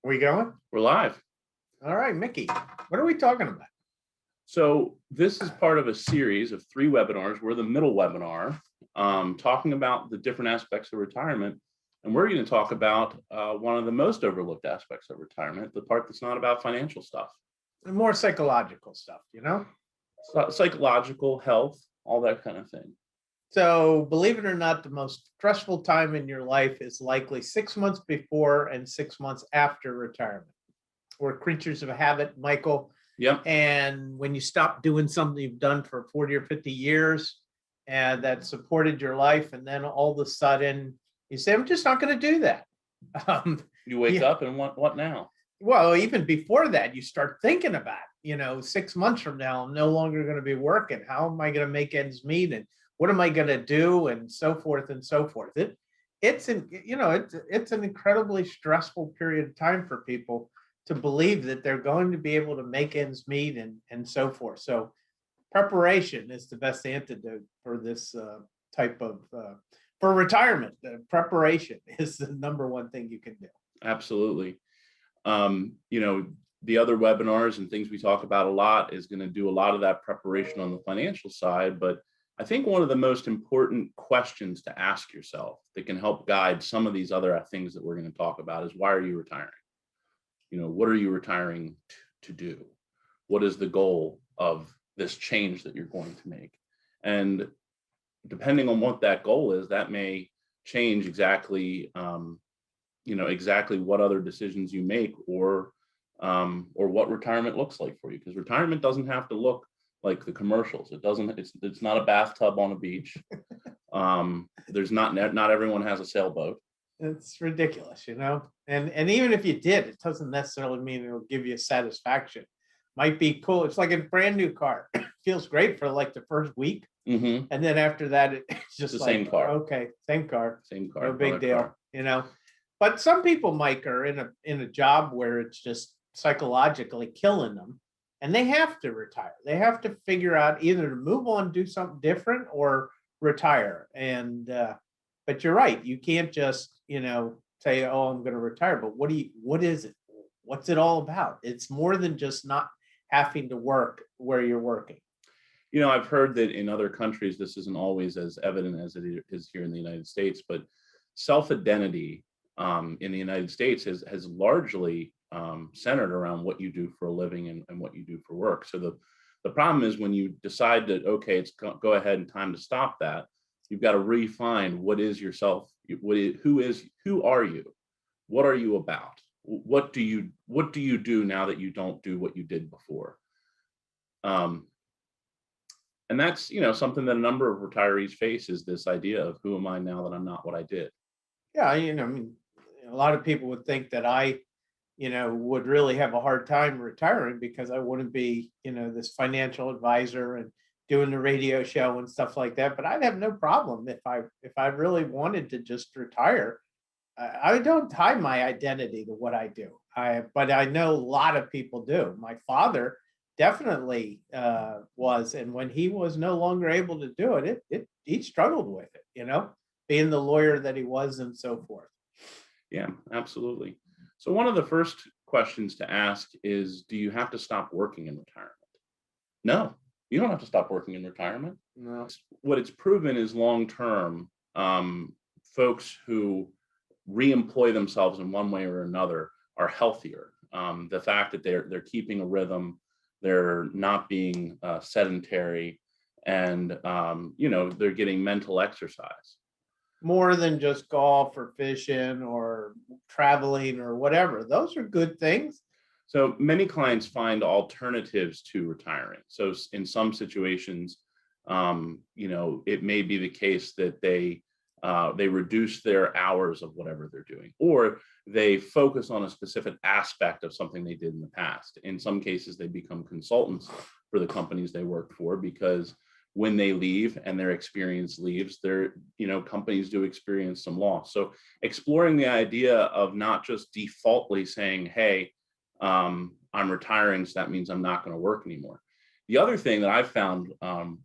We going? We're live. All right, Mickey, what are we talking about? So this is part of a series of 3 webinars. We're the middle webinar, talking about the different aspects of retirement. And we're going to talk about one of the most overlooked aspects of retirement, the part that's not about financial stuff. And more psychological stuff, Psychological, health, all that kind of thing. So believe it or not, the most stressful time in your life is likely 6 months before and 6 months after retirement. We're creatures of habit, Michael. Yep. And when you stop doing something you've done for 40 or 50 years and that supported your life, and then all of a sudden you say, I'm just not going to do that. You wake up and what now? Well, even before that, you start thinking about, 6 months from now, I'm no longer going to be working. How am I going to make ends meet? And what am I going to do? And so forth and so forth. It's an incredibly stressful period of time for people to believe that they're going to be able to make ends meet and so forth. So preparation is the best antidote for this type of, for retirement. Preparation is the number one thing you can do. Absolutely. The other webinars and things we talk about a lot is going to do a lot of that preparation on the financial side. But I think one of the most important questions to ask yourself that can help guide some of these other things that we're going to talk about is, why are you retiring? What are you retiring to do? What is the goal of this change that you're going to make? And depending on what that goal is, that may change exactly, exactly what other decisions you make, or what retirement looks like for you. Because retirement doesn't have to look like the commercials. It's not a bathtub on a beach. There's not everyone has a sailboat. It's ridiculous, and even if you did, it doesn't necessarily mean it'll give you satisfaction. Might be cool. It's like a brand new car. It feels great for like the first week. Mm-hmm. And then after that, it's just the like, same car. Okay, same car. No big deal, car. But some people, Mike, are in a job where it's just psychologically killing them, and they have to retire. They have to figure out either to move on, do something different, or retire. And but you're right. You can't just, say, oh, I'm going to retire. But what is it? What's it all about? It's more than just not having to work where you're working. I've heard that in other countries, this isn't always as evident as it is here in the United States, but self-identity in the United States has largely centered around what you do for a living and what you do for work. So the problem is when you decide that, okay, it's go ahead and time to stop that, you've got to refine what is yourself, who are you, what are you about, what do you do now that you don't do what you did before. And that's, something that a number of retirees face, is this idea of, who am I now that I'm not what I did? Yeah, a lot of people would think that I, would really have a hard time retiring because I wouldn't be, this financial advisor and doing the radio show and stuff like that. But I'd have no problem if I really wanted to just retire. I don't tie my identity to what I do. But I know a lot of people do. My father definitely was, and when he was no longer able to do it, he struggled with it, being the lawyer that he was and so forth. Yeah, absolutely. So one of the first questions to ask is, do you have to stop working in retirement? No, you don't have to stop working in retirement. No. What it's proven is long-term, folks who re-employ themselves in one way or another are healthier. The fact that they're keeping a rhythm, they're not being sedentary, and they're getting mental exercise. More than just golf or fishing or traveling or whatever. Those are good things. So many clients find alternatives to retiring. So in some situations, it may be the case that they reduce their hours of whatever they're doing, or they focus on a specific aspect of something they did in the past. In some cases, they become consultants for the companies they work for, because when they leave and their experience leaves, companies do experience some loss. So exploring the idea of not just defaultly saying, hey, I'm retiring, so that means I'm not going to work anymore. The other thing that I've found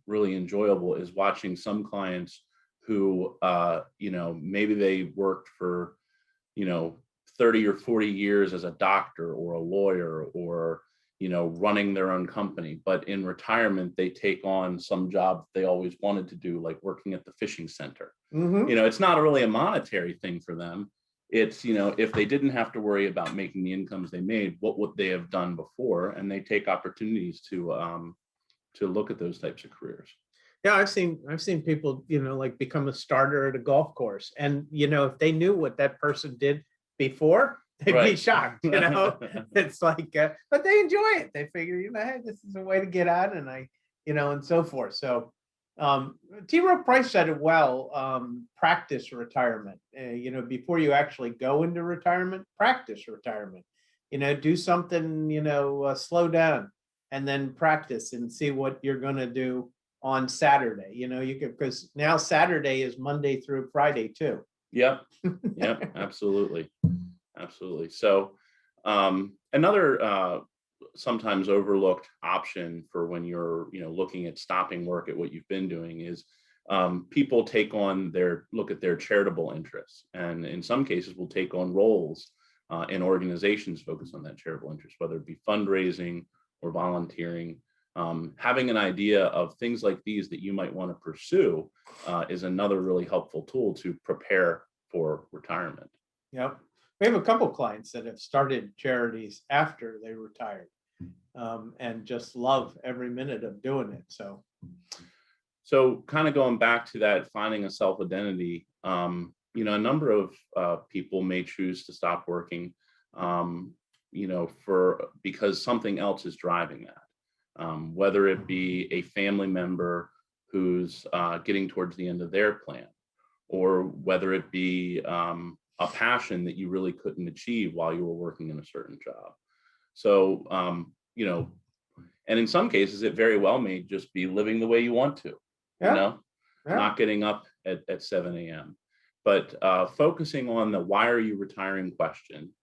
really enjoyable is watching some clients who, maybe they worked for, 30 or 40 years as a doctor or a lawyer or, running their own company. But in retirement, they take on some job they always wanted to do, like working at the fishing center. Mhm. It's not really a monetary thing for them. It's, if they didn't have to worry about making the incomes they made, what would they have done before? And they take opportunities to look at those types of careers. Yeah, I've seen people, like become a starter at a golf course. And, if they knew what that person did before, they'd be Right. shocked. It's like, but they enjoy it. They figure, hey, this is a way to get out, and and so forth. So T. Rowe Price said it well, practice retirement. Before you actually go into retirement, practice retirement. Do something, slow down and then practice and see what you're going to do on Saturday. You could, because now Saturday is Monday through Friday too. Yep. Yep. Absolutely. Absolutely. So another sometimes overlooked option for when you're, looking at stopping work at what you've been doing is people look at their charitable interests, and in some cases will take on roles in organizations focused on that charitable interest, whether it be fundraising or volunteering. Having an idea of things like these that you might want to pursue is another really helpful tool to prepare for retirement. Yep. We have a couple clients that have started charities after they retired, and just love every minute of doing it. So kind of going back to that, finding a self-identity, a number of people may choose to stop working, because something else is driving that. Whether it be a family member who's getting towards the end of their plan, or whether it be a passion that you really couldn't achieve while you were working in a certain job. So, and in some cases, it very well may just be living the way you want to, Yeah. not getting up at 7 a.m. But focusing on the why are you retiring question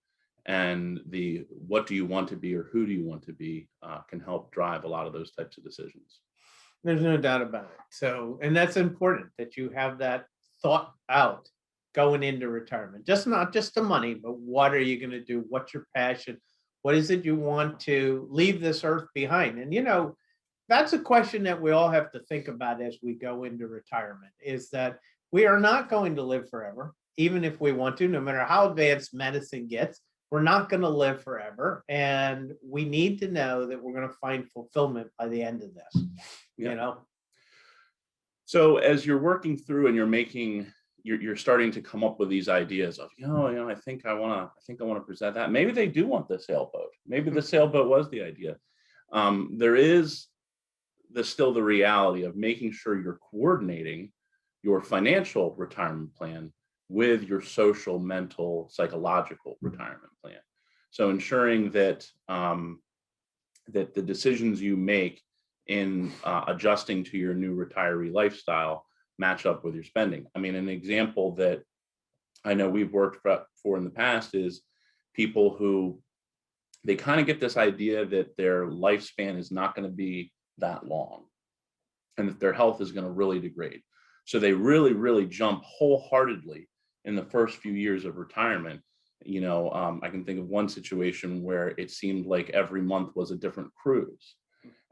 and the what do you want to be or who do you want to be can help drive a lot of those types of decisions. There's no doubt about it. So, and that's important that you have that thought out going into retirement. Just not just the money, but what are you going to do? What's your passion? What is it you want to leave this earth behind? And that's a question that we all have to think about as we go into retirement, is that we are not going to live forever, even if we want to, no matter how advanced medicine gets. We're not going to live forever. And we need to know that we're going to find fulfillment by the end of this. Yeah. So as you're working through and you're starting to come up with these ideas of, I think I want to present that. Maybe they do want the sailboat. Maybe the sailboat was the idea. There is still the reality of making sure you're coordinating your financial retirement plan with your social, mental, psychological retirement plan. So ensuring that that the decisions you make in adjusting to your new retiree lifestyle match up with your spending. I mean, an example that I know we've worked for in the past is people who they kind of get this idea that their lifespan is not going to be that long and that their health is going to really degrade. So they really, really jump wholeheartedly in the first few years of retirement. I can think of one situation where it seemed like every month was a different cruise.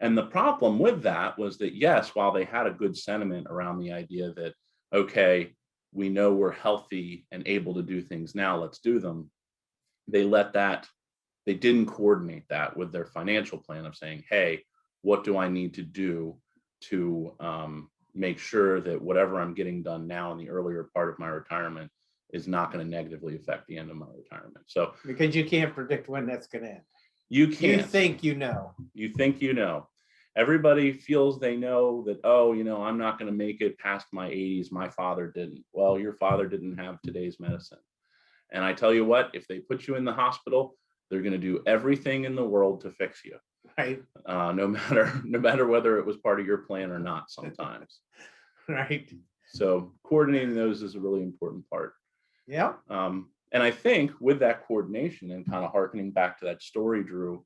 And the problem with that was that, yes, while they had a good sentiment around the idea that, okay, we know we're healthy and able to do things now, let's do them. They didn't coordinate that with their financial plan of saying, hey, what do I need to do to make sure that whatever I'm getting done now in the earlier part of my retirement is not going to negatively affect the end of my retirement. So because you can't predict when that's going to end. You can't. You think you know. You think you know. Everybody feels they know that, I'm not going to make it past my 80s. My father didn't. Well, your father didn't have today's medicine. And I tell you what, if they put you in the hospital, they're going to do everything in the world to fix you. Right. No matter whether it was part of your plan or not sometimes. Right. So coordinating those is a really important part. Yeah. And I think with that coordination and kind of hearkening back to that story, Drew,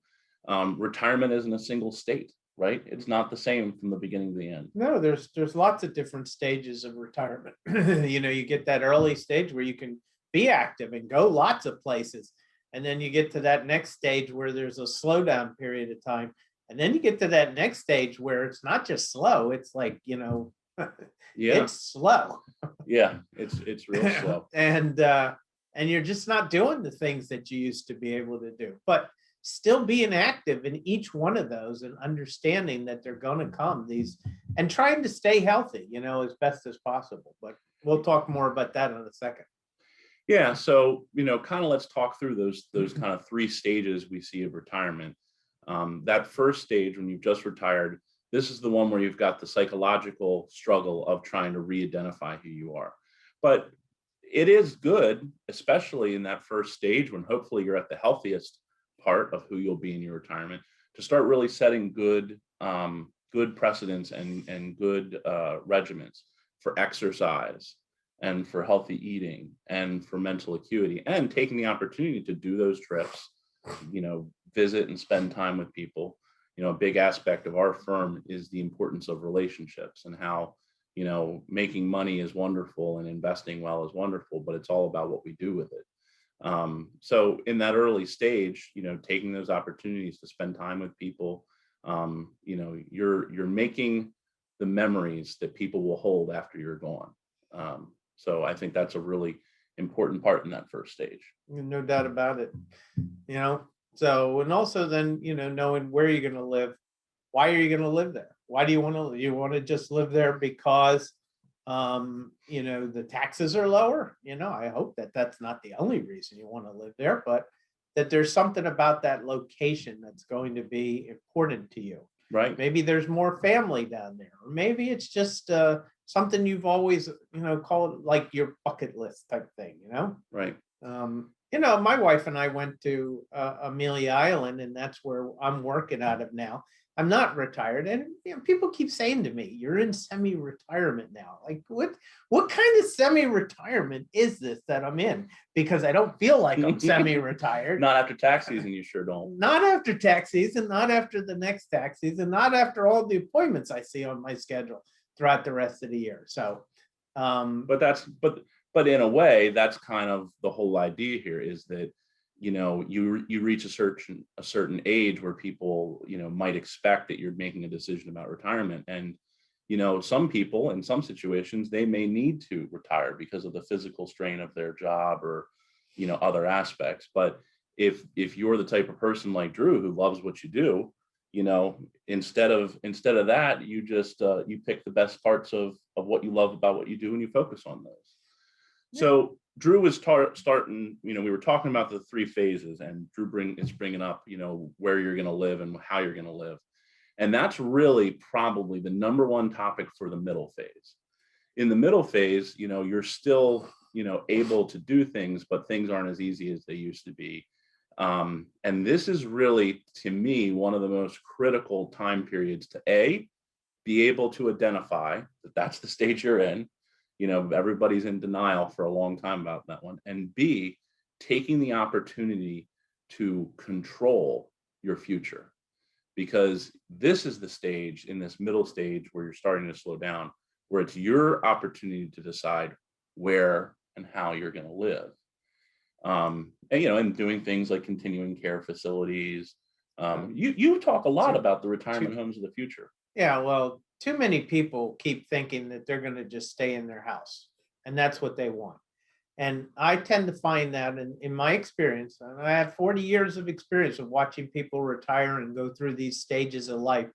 retirement isn't a single state, right? It's not the same from the beginning to the end. No, there's lots of different stages of retirement. You get that early stage where you can be active and go lots of places. And then you get to that next stage where there's a slowdown period of time. And then you get to that next stage where it's not just slow, it's like, Yeah. it's slow. Yeah. It's real slow. And you're just not doing the things that you used to be able to do. But still being active in each one of those and understanding that they're going to come these and trying to stay healthy, as best as possible. But we'll talk more about that in a second. Yeah. So, kind of let's talk through those kind of three stages we see of retirement. That first stage, when you've just retired, this is the one where you've got the psychological struggle of trying to re-identify who you are. But it is good, especially in that first stage when hopefully you're at the healthiest part of who you'll be in your retirement, to start really setting good precedents and good regimens for exercise and for healthy eating and for mental acuity, and taking the opportunity to do those trips, visit and spend time with people. A big aspect of our firm is the importance of relationships, and how, making money is wonderful and investing well is wonderful, but it's all about what we do with it. So in that early stage, taking those opportunities to spend time with people, you're making the memories that people will hold after you're gone. So I think that's a really important part in that first stage. No doubt about it. So, and also then, knowing where you're going to live. Why are you going to live there? Why do you want to just live there because the taxes are lower? I hope that that's not the only reason you want to live there, but that there's something about that location that's going to be important to you. Right. Maybe there's more family down there, or maybe it's just something you've always, called like your bucket list type thing, Right. My wife and I went to Amelia Island, and that's where I'm working out of now. I'm not retired, and people keep saying to me, "You're in semi-retirement now." Like, what kind of semi-retirement is this that I'm in? Because I don't feel like I'm semi-retired. Not after tax season, you sure don't. Not after tax season, not after the next tax season, not after all the appointments I see on my schedule throughout the rest of the year. So, but in a way, that's kind of the whole idea here, is that you reach a certain age where people might expect that you're making a decision about retirement. And some people in some situations, they may need to retire because of the physical strain of their job or other aspects. But if you're the type of person like Drew who loves what you do, instead of that, you just you pick the best parts of what you love about what you do and you focus on those. Yeah. So Drew was starting, we were talking about the three phases, and Drew is bringing up, where you're going to live and how you're going to live. And that's really probably the number one topic for the middle phase. In the middle phase, you're still, able to do things, but things aren't as easy as they used to be. And this is really, to me, one of the most critical time periods to be able to identify that that's the stage you're in. Everybody's in denial for a long time about that one. And B, taking the opportunity to control your future, because this is the stage, in this middle stage, where you're starting to slow down, where it's your opportunity to decide where and how you're going to live. And doing things like continuing care facilities. You talk a lot about the retirement homes of the future. Yeah, well, too many people keep thinking that they're going to just stay in their house, and that's what they want. And I tend to find that in my experience, and I have 40 years of experience of watching people retire and go through these stages of life,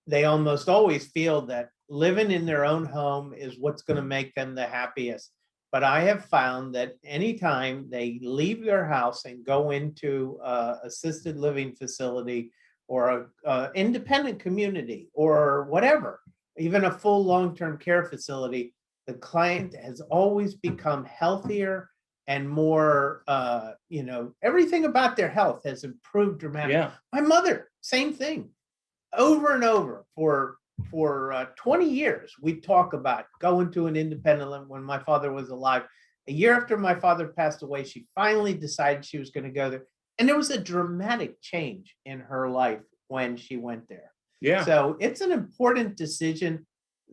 they almost always feel that living in their own home is what's going to make them the happiest. But I have found that anytime they leave their house and go into assisted living facility or a independent community or whatever, even a full long-term care facility, the client has always become healthier and more, everything about their health has improved dramatically. Yeah. My mother, same thing, over and over for 20 years. We talk about going to an independent when my father was alive. A year after my father passed away, she finally decided she was going to go there. And there was a dramatic change in her life when she went there. Yeah. So it's an important decision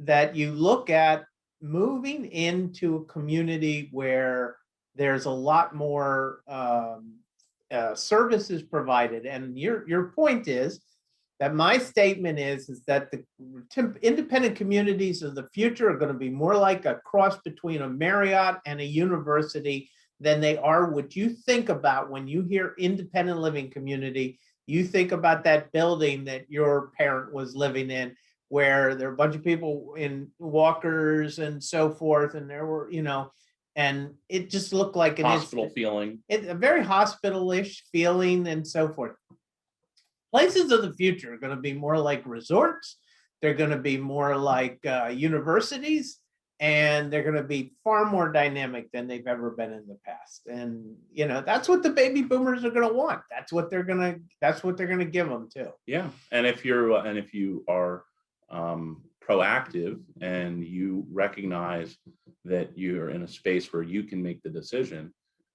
that you look at moving into a community where there's a lot more services provided. And your point is that my statement is that the independent communities of the future are going to be more like a cross between a Marriott and a university than they are what you think about when you hear independent living community. You think about that building that your parent was living in, where there are a bunch of people in walkers and so forth, and there were, and it just looked like Hospital feeling. a very hospital-ish feeling and so forth. Places of the future are going to be more like resorts. They're going to be more like universities, and they're going to be far more dynamic than they've ever been in the past. And that's what the baby boomers are going to want. That's what they're going to give them too. Yeah, and if you are proactive and you recognize that you're in a space where you can make the decision,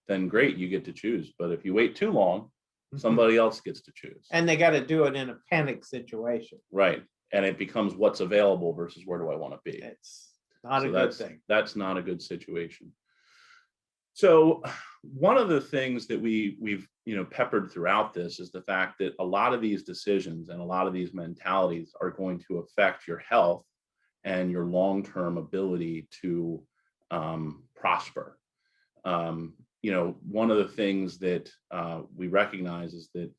then great, you get to choose. But if you wait too long, somebody else gets to choose. And they got to do it in a panic situation. Right. And it becomes what's available versus where do I want to be. It's not a good thing. That's not a good situation. So one of the things that we've peppered throughout this is the fact that a lot of these decisions and a lot of these mentalities are going to affect your health and your long-term ability to prosper. One of the things that we recognize is that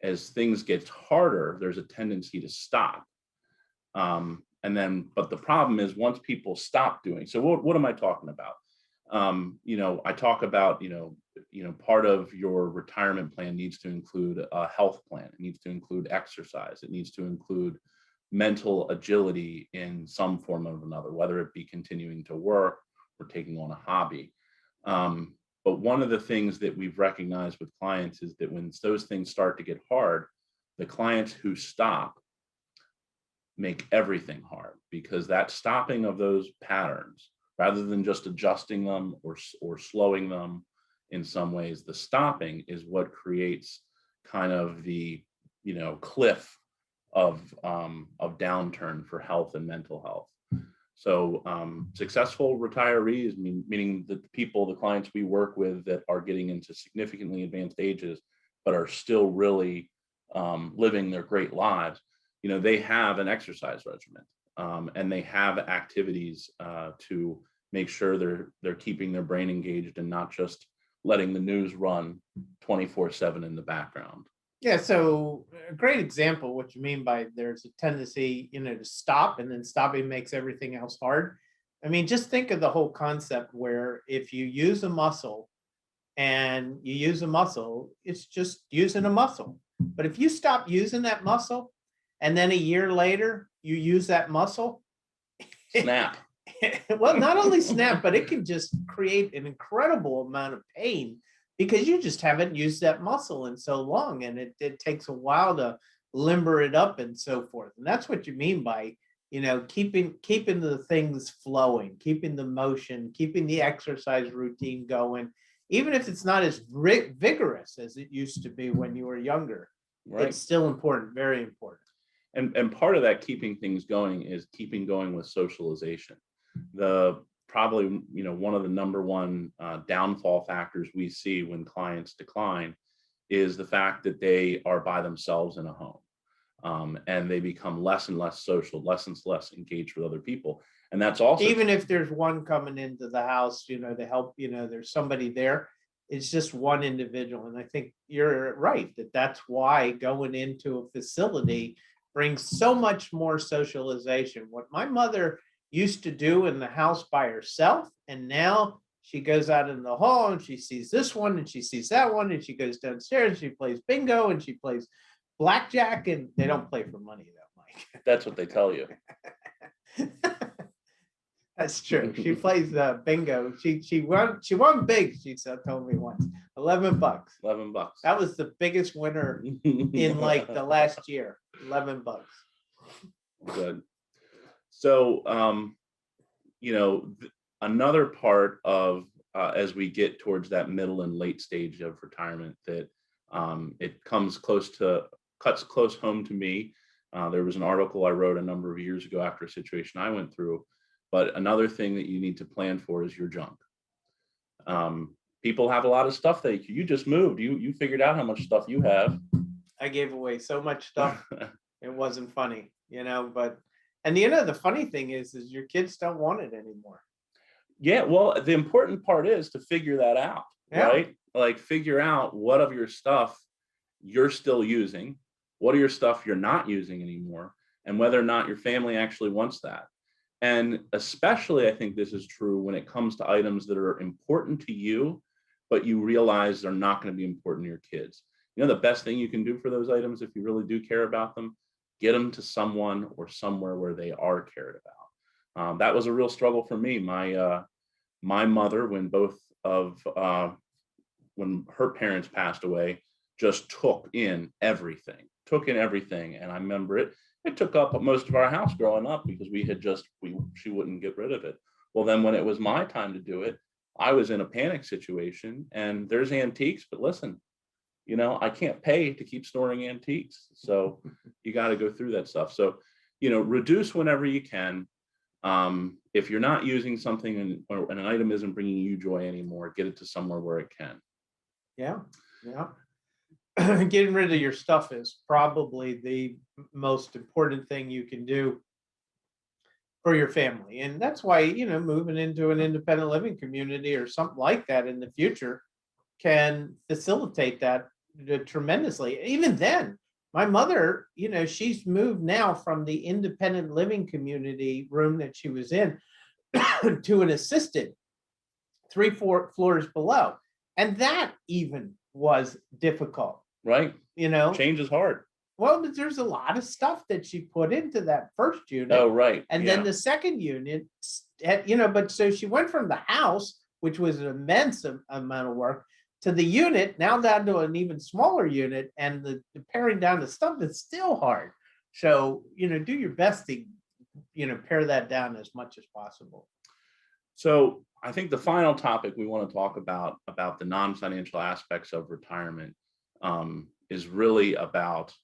as things get harder, there's a tendency to stop. But the problem is once people stop doing, so what am I talking about? I talk about, part of your retirement plan needs to include a health plan. It needs to include exercise. It needs to include mental agility in some form or another, whether it be continuing to work or taking on a hobby. But one of the things that we've recognized with clients is that when those things start to get hard, the clients who stop make everything hard, because that stopping of those patterns, rather than just adjusting them or slowing them in some ways, the stopping is what creates kind of the cliff of downturn for health and mental health. So successful retirees, meaning the clients we work with that are getting into significantly advanced ages, but are still really living their great lives, they have an exercise regimen and they have activities to make sure they're keeping their brain engaged and not just letting the news run 24/7 in the background. Yeah, so a great example, what you mean by there's a tendency, to stop, and then stopping makes everything else hard. I mean, just think of the whole concept where if you use a muscle and you use a muscle, it's just using a muscle. But if you stop using that muscle and then a year later you use that muscle, snap. Well, not only snap, but it can just create an incredible amount of pain because you just haven't used that muscle in so long, and it takes a while to limber it up and so forth. And that's what you mean by, keeping the things flowing, keeping the motion, keeping the exercise routine going, even if it's not as vigorous as it used to be when you were younger. Right. It's still important, very important. And part of that keeping things going is keeping going with socialization. Probably one of the number one downfall factors we see when clients decline is the fact that they are by themselves in a home, and they become less and less social, less and less engaged with other people. And that's also, even if there's one coming into the house, to help, there's somebody there, it's just one individual. And I think you're right that's why going into a facility brings so much more socialization. What my mother used to do in the house by herself, and now she goes out in the hall and she sees this one and she sees that one, and she goes downstairs and she plays bingo and she plays blackjack, and they don't play for money though, Mike. That's what they tell you. That's true. She plays bingo. She won big. She told me once, $11. $11. That was the biggest winner in like the last year. $11. Good. So, another part of as we get towards that middle and late stage of retirement, that it cuts close home to me. There was an article I wrote a number of years ago after a situation I went through. But another thing that you need to plan for is your junk. People have a lot of stuff that you just moved. You figured out how much stuff you have. I gave away so much stuff. It wasn't funny, but, and the funny thing is your kids don't want it anymore. Yeah, well, the important part is to figure that out, Yeah. right? Like figure out what of your stuff you're still using, what of your stuff you're not using anymore, and whether or not your family actually wants that. And especially, I think this is true when it comes to items that are important to you, but you realize they're not going to be important to your kids. The best thing you can do for those items, if you really do care about them, get them to someone or somewhere where they are cared about. That was a real struggle for me. My mother, when her parents passed away, just took in everything. And I remember it took up most of our house growing up because she wouldn't get rid of it. Well, then when it was my time to do it, I was in a panic situation, and there's antiques, but listen, I can't pay to keep storing antiques. So you got to go through that stuff. So, reduce whenever you can. If you're not using something or an item isn't bringing you joy anymore, get it to somewhere where it can. Yeah. Getting rid of your stuff is probably the most important thing you can do for your family. And that's why, moving into an independent living community or something like that in the future can facilitate that tremendously. Even then, my mother, she's moved now from the independent living community room that she was in to an assisted 3-4 floors below. And that even was difficult. Right. Change is hard. Well, but there's a lot of stuff that she put into that first unit. Oh, right. And then the second unit, but so she went from the house, which was an immense amount of work, to the unit, now down to an even smaller unit, and the paring down the stuff is still hard. So, do your best to, pare that down as much as possible. So I think the final topic we want to talk about the non-financial aspects of retirement is really about,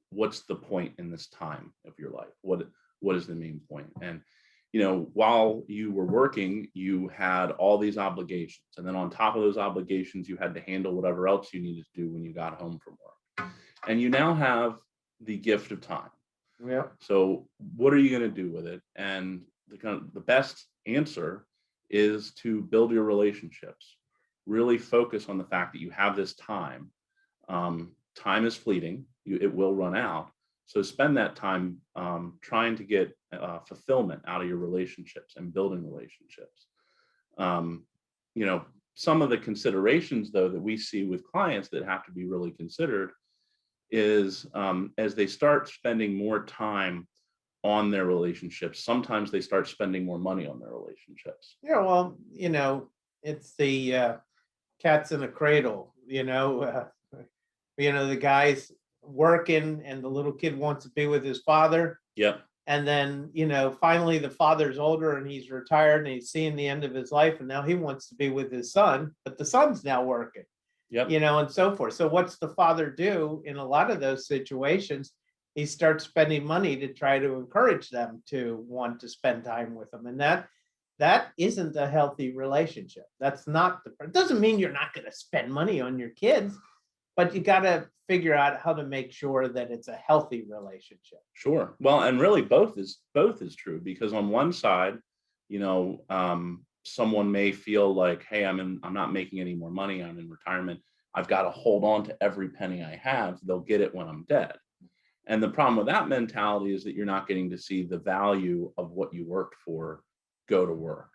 what's the point in this time of your life? What is the main point? And, while you were working, you had all these obligations. And then on top of those obligations, you had to handle whatever else you needed to do when you got home from work. And you now have the gift of time. Yeah. So what are you going to do with it? And the best answer is to build your relationships. Really focus on the fact that you have this time. Time is fleeting. It will run out. So spend that time trying to get fulfillment out of your relationships and building relationships. Some of the considerations, though, that we see with clients that have to be really considered is as they start spending more time on their relationships, sometimes they start spending more money on their relationships. Yeah, well, it's the cats in a cradle, the guy's working and the little kid wants to be with his father. Yep. And then, finally the father's older and he's retired and he's seeing the end of his life, and now he wants to be with his son, but the son's now working. Yep. And so forth. So what's the father do in a lot of those situations? He starts spending money to try to encourage them to want to spend time with them. And that isn't a healthy relationship. That's not it doesn't mean you're not going to spend money on your kids, but you got to figure out how to make sure that it's a healthy relationship. Sure. Well, and really both is true, because on one side, someone may feel like, hey, I'm not making any more money. I'm in retirement. I've got to hold on to every penny I have. They'll get it when I'm dead. And the problem with that mentality is that you're not getting to see the value of what you worked for go to work.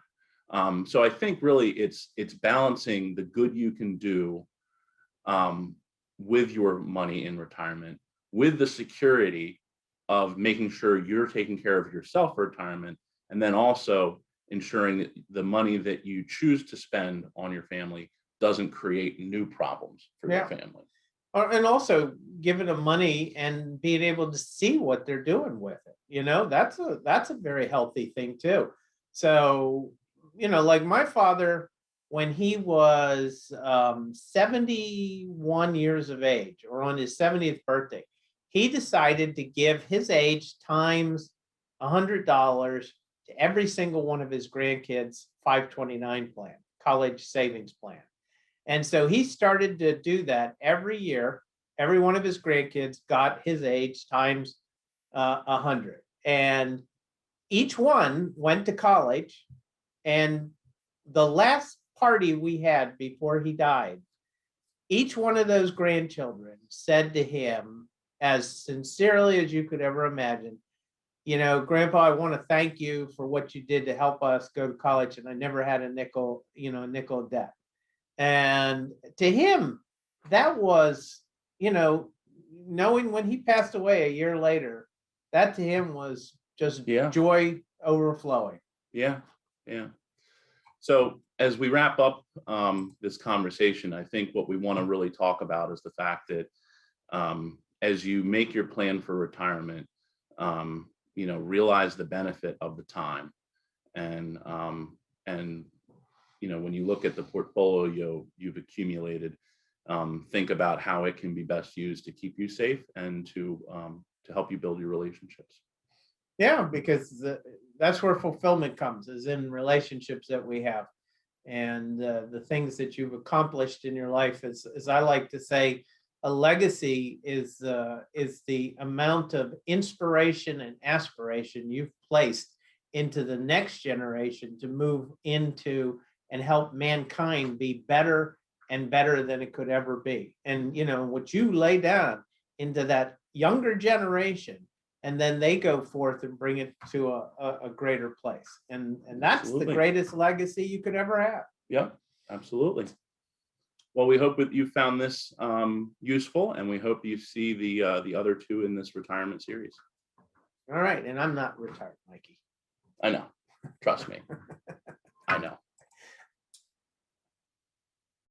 So I think really it's balancing the good you can do with your money in retirement, with the security of making sure you're taking care of yourself for retirement, and then also ensuring that the money that you choose to spend on your family doesn't create new problems for your family. And also giving them money and being able to see what they're doing with it. That's a very healthy thing too. So, like my father, when he was 71 years of age, or on his 70th birthday, he decided to give his age times $100 to every single one of his grandkids' 529 plan. college savings plan. And so he started to do that every year. Every one of his grandkids got his age times 100. And each one went to college. And the last party we had before he died, each one of those grandchildren said to him, as sincerely as you could ever imagine, Grandpa, I want to thank you for what you did to help us go to college. And I never had a nickel of debt. And to him, that was, knowing when he passed away a year later, that to him was just joy overflowing. Yeah. Yeah. So as we wrap up this conversation, I think what we want to really talk about is the fact that as you make your plan for retirement, realize the benefit of the time. And when you look at the portfolio you've accumulated, think about how it can be best used to keep you safe and to help you build your relationships. Yeah, because that's where fulfillment comes, is in relationships that we have, and the things that you've accomplished in your life. As I like to say, a legacy is the amount of inspiration and aspiration you've placed into the next generation to move into and help mankind be better and better than it could ever be. And what you lay down into that younger generation, and then they go forth and bring it to a greater place. And that's Absolutely. The greatest legacy you could ever have. Yeah, absolutely. Well, we hope that you found this useful, and we hope you see the other two in this retirement series. All right. And I'm not retired, Mikey. I know. Trust me. I know.